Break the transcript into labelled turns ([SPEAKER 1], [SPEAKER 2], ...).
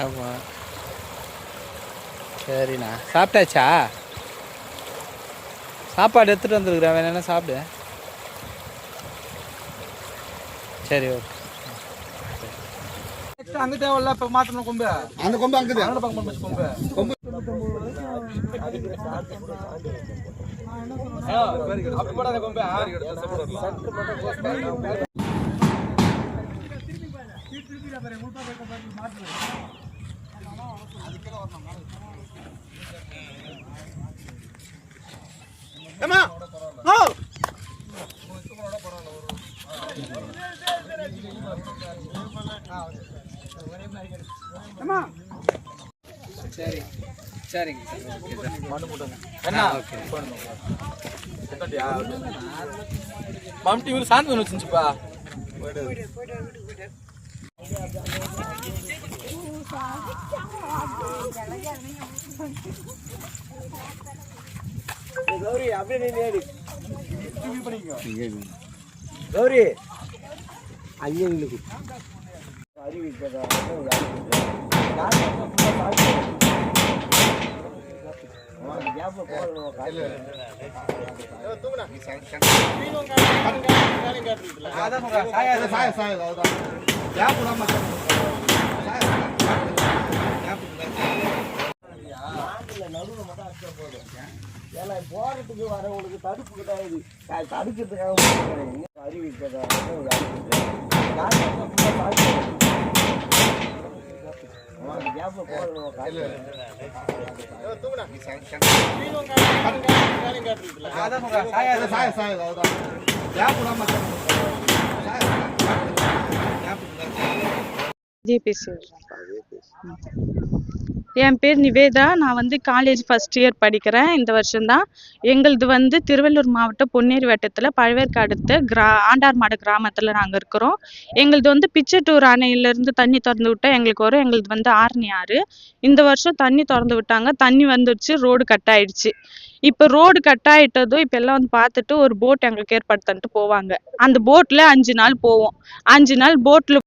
[SPEAKER 1] ஆமாம். சரிண்ணா, சாப்பிட்டாச்சா? சாப்பாடு எடுத்துகிட்டு வந்துருக்குறேன், வேணா சாப்பிடு. சரி, ஓகே.
[SPEAKER 2] அங்க தேவையில்ல, இப்ப மாத்தணும் கொம்பு.
[SPEAKER 3] அந்த கொம்பு அங்குது.
[SPEAKER 2] அங்க பக்கம் பண்ணு கொம்பு. கொம்பு அப்படி போடாத கொம்பு.
[SPEAKER 1] சரி, சரிங்க சார். Okay sir.
[SPEAKER 2] மண்ணு போட்டுங்க. என்ன?
[SPEAKER 1] ஓகே.
[SPEAKER 2] மம்டி வந்து சாந்து வச்சுப்பா. கௌரி அப்படியே நேடி கௌரி ஐயங்களுக்கு அறிவிப்பதா போறதுக்கு வரவங்களுக்கு தடுப்பு கிடையாது, தடுக்கிறதுக்காக அறிவிப்பதா
[SPEAKER 4] என் பேர் நிவேதா. நான் வந்து காலேஜ் ஃபர்ஸ்ட் இயர் படிக்கிறேன். இந்த வருஷம்தான். எங்களது வந்து திருவள்ளூர் மாவட்டம் பொன்னேரி வட்டத்தில் பழவேற்காடு அடுத்த ஆண்டார்மாடு கிராமத்தில் நாங்கள் இருக்கிறோம். எங்களது வந்து பிச்சட்டூர் அணையிலேருந்து தண்ணி திறந்து விட்டால் எங்களுக்கு வரும். எங்களது வந்து ஆரணி ஆறு. இந்த வருஷம் தண்ணி திறந்து விட்டாங்க. தண்ணி வந்துடுச்சு, ரோடு கட் ஆயிடுச்சு. இப்போ ரோடு கட் ஆகிட்டதும் இப்போ எல்லாம் வந்து பார்த்துட்டு ஒரு போட் எங்களுக்கு ஏற்பாடு பண்ணிட்டு போவாங்க. அந்த போட்டில் 5 நாள் போவோம். 5 நாள் போட்டில்